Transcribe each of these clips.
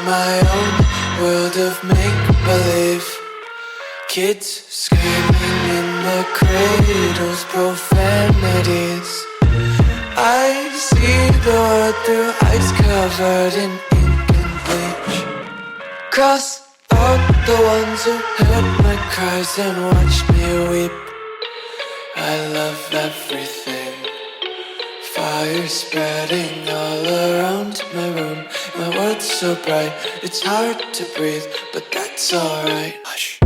my own world of make-believe. Kids screaming in their cradles, profanities. I see the world through eyes covered in ink and bleach. Cross out the ones who heard my cries and watched me weep. I love everything. Fire spreading all around my room. My world's so bright, it's hard to breathe, but that's alright. Hush.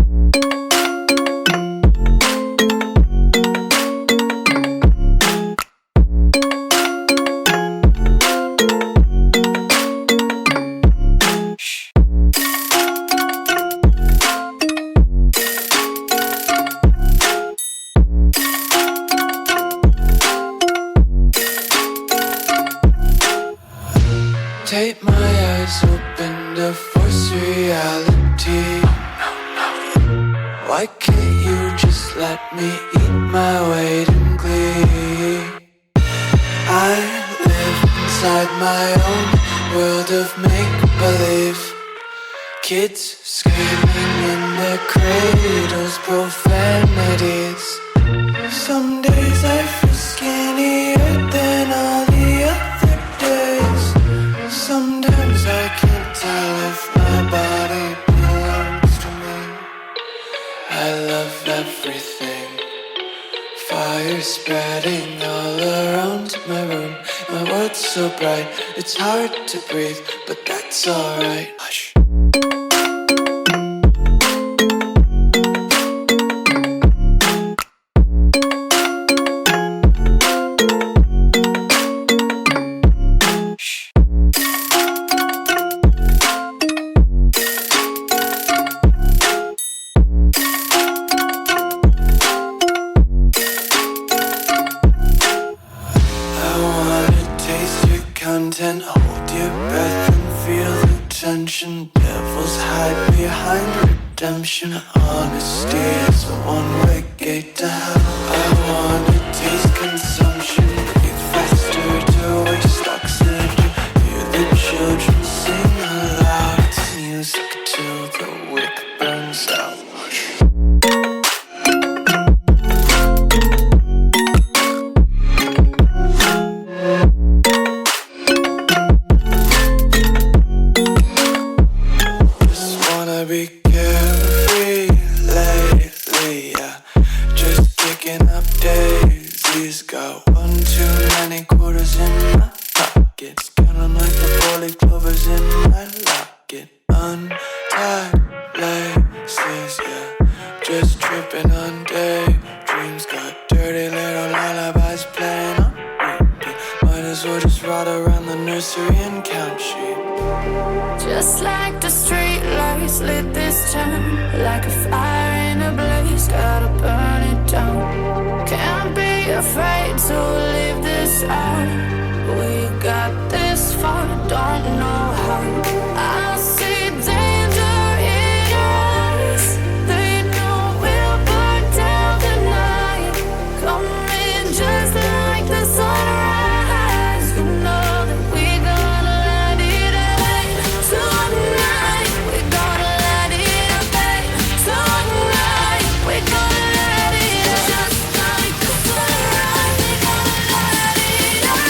Take my eyes open to force reality. Why can't you just let me eat my weight in glee? I live inside my own world of make-believe. Kids screaming in their cradles, profanities. Some days I feel skinnier than all the other days. Sometimes I can't tell if my body belongs to me. I love everything. Fire spreading all around my room. My world's so bright, it's hard to breathe, but that's alright. Hush. Content, hold your breath and feel the tension. Devils hide behind redemption. Honesty is a one-way gate to hell. I wanna taste consumption. Breathe faster to waste oxygen. Hear the children sing aloud. It's music till the wick burns out. Be carefree lately, yeah. Just picking up daisies. Got one too many quarters in my pockets. Counting like the four-leaf clovers in my locket. Untied laces, yeah. Just tripping on daydreams. Got dirty little lullabies playing on repeat. Might as well just ride around the nursery and count sheep. Just like the street lights lit this town, like a fire in a blaze, gotta burn it down. Can't be afraid to leave this out. We got this far, don't know how. I see danger in your eyes. They know we'll burn down the night. Coming just like the sunrise. You know that we gonna let it out. Tonight, we gonna let it out. Tonight, we gonna let it out. Just like the sunrise, we gonna let it out.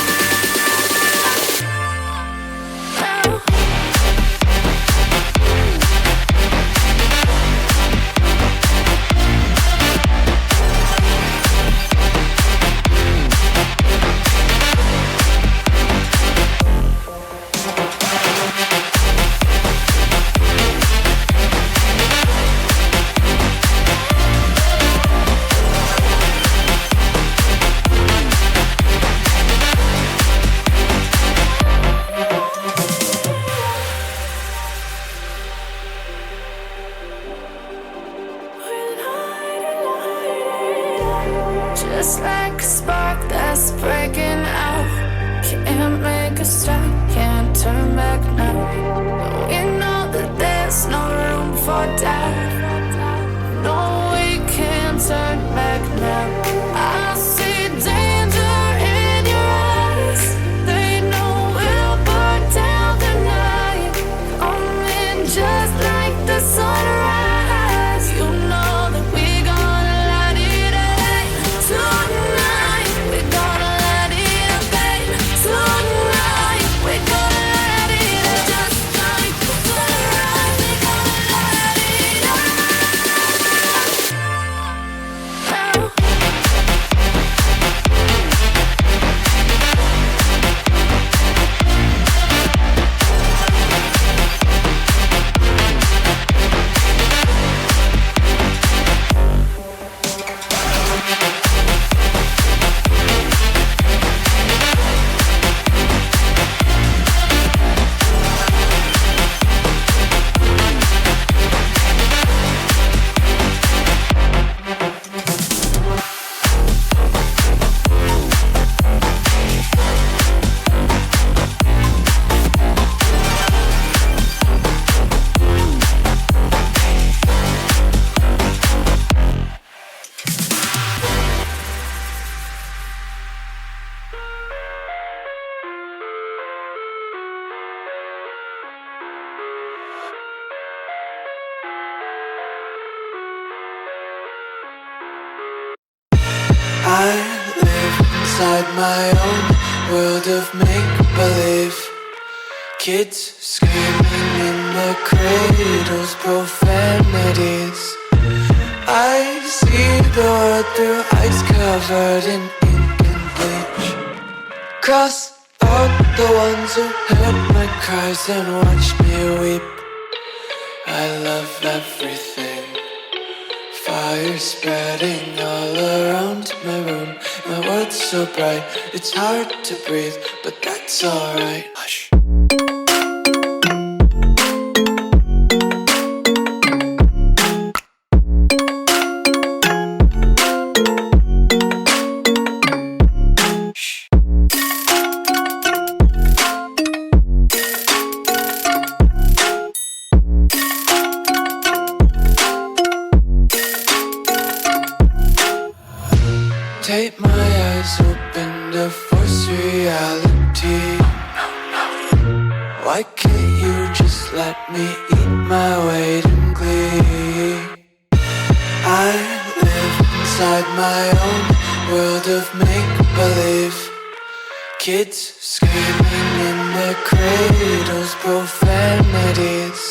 Just like a spark that's breaking out. Can't make a stop, can't turn back now. We know that there's no room for doubt. No, we can't turn back now. I see danger in your eyes. They know we'll burn down the night. Come I live inside my own world of make-believe. Kids screaming in the cradles, profanities. I see the world through eyes covered in ink and bleach. Cross out the ones who heard my cries and watched me weep. I love everything. Fire spreading all around my room. My world's so bright, it's hard to breathe, but that's alright. Hush. Tape my eyes open to force reality. Why can't you just let me eat my weight in glee? I live inside my own world of make-believe. Kids screaming in their cradles, profanities.